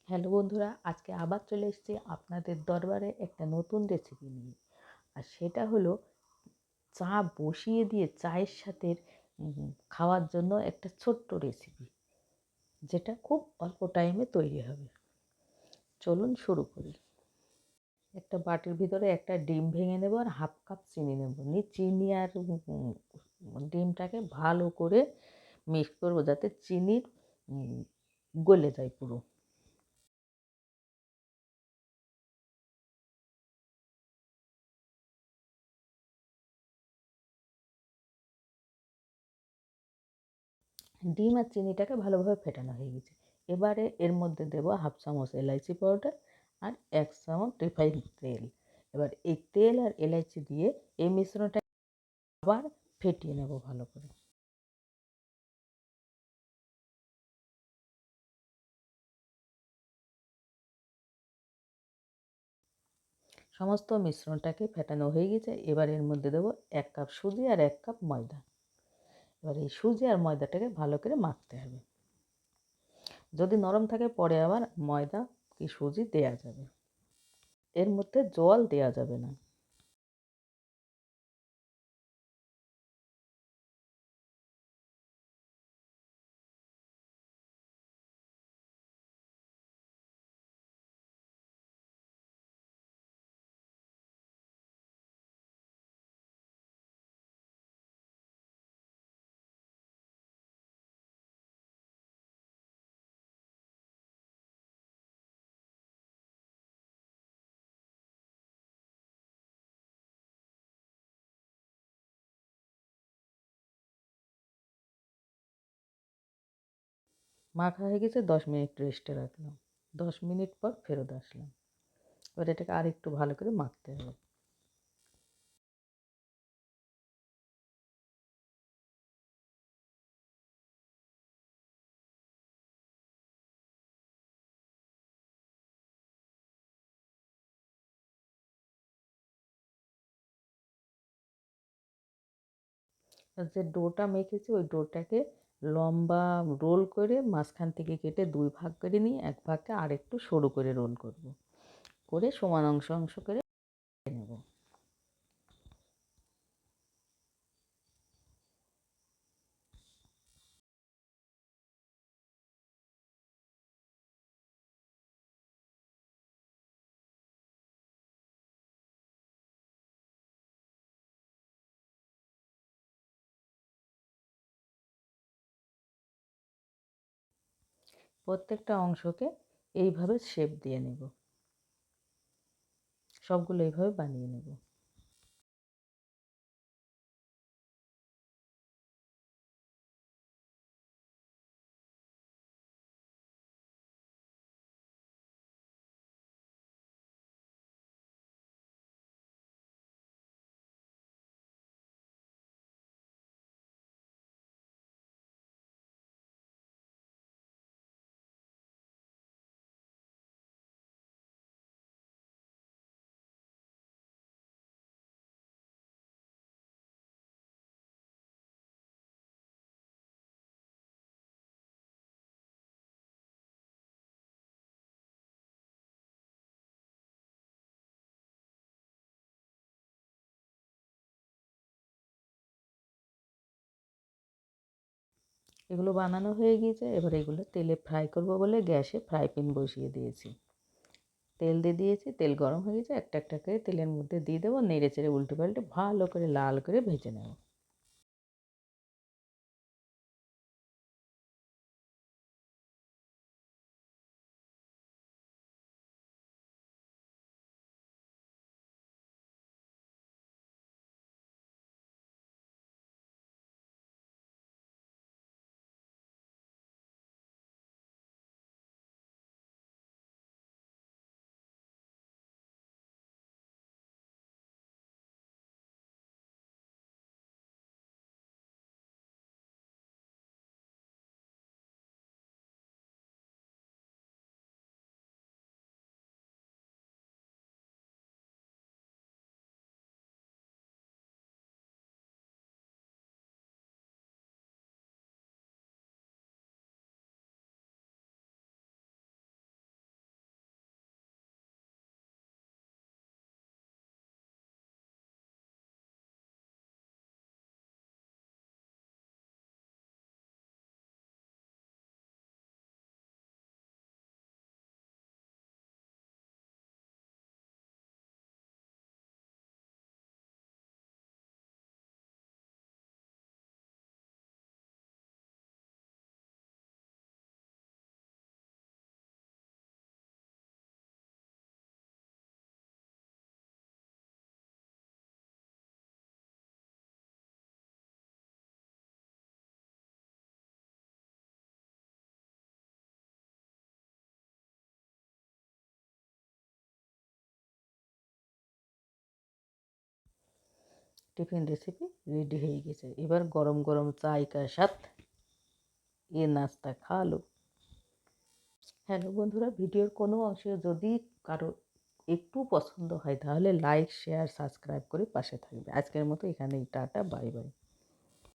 Hello বন্ধুরা, আজকে আবার চলে এসেছি আপনাদের দরবারে একটা নতুন রেসিপি নিয়ে। আর সেটা হলো চা বসিয়ে দিয়ে চায়ের সাথে খাওয়ার জন্য একটা ছোট্ট রেসিপি, যেটা খুব অল্প টাইমে তৈরি হবে। চলুন শুরু করি। একটা বাটির ভিতরে একটা ডিম ভেঙে নেব আর হাফ কাপ চিনি নেব। নিয়ে চিনি আর ডিমটাকে ভালো করে মিক্স করবো যাতে চিনির গলে যায় পুরো। ডিম আর চিনিটাকে ভালোভাবে ফেটানো হয়ে গেছে। এবারে এর মধ্যে দেব হাফ চামচ এলাইচি পাউডার আর 1 চামচ রিফাইন তেল। এবার এই তেল আর এলাইচি দিয়ে এই মিশ্রণটা আবার ফেটিয়ে নেব ভালো করে। সমস্ত মিশ্রণটাকে ফেটানো হয়ে গেছে। এবার এর মধ্যে দেবো 1 কাপ সুজি আর 1 কাপ ময়দা। এবার এই সুজি আর ময়দাটাকে ভালো করে মাখতে হবে। যদি নরম থাকে পরে আবার ময়দা কি সুজি দেয়া যাবে। এর মধ্যে জল দেয়া যাবে না। মাখা হয়ে গেছে, 10 মিনিট রেস্টে রাখলাম। 10 মিনিট পর ফেরত আসলাম। এবার এটাকে আর একটু ভালো করে মাখতে হবে। আর যে ডোটা মেখেছি ওই ডোটাকে লম্বা রোল করে মাঝখান থেকে কেটে 2 ভাগ করে নিয়ে 1 ভাগকে আর একটু সরু করে রোল করব, করে সমান অংশ অংশ করে নেব। প্রত্যেকটা অংশকে এইভাবে শেপ দিয়ে নেব। সবগুলো এইভাবে বানিয়ে নেব। এগুলো বানানো হয়ে গিয়েছে। এবার এগুলো তেলে ফ্রাই করব বলে গ্যাসে ফ্রাই প্যান বসিয়ে দিয়েছি। তেল দিয়ে দিয়েছি, তেল গরম হয়ে গেছে। একটা একটা করে তেলের মধ্যে দিয়ে দেবো, নেড়ে চেড়ে উল্টে পাল্টে ভালো করে লাল করে ভেজে নেব। টিফিন রেসিপি রেডি হয়ে গেছে। এবার গরম গরম চাই কা সাথ এ নাস্তা খাওয়ালো। হ্যালো বন্ধুরা, ভিডিওর কোনো অংশ যদি কারো একটু পছন্দ হয় তাহলে লাইক, শেয়ার, সাবস্ক্রাইব করে পাশে থাকবে। আজকের মতো এখানেই টাটা, বাই বাই।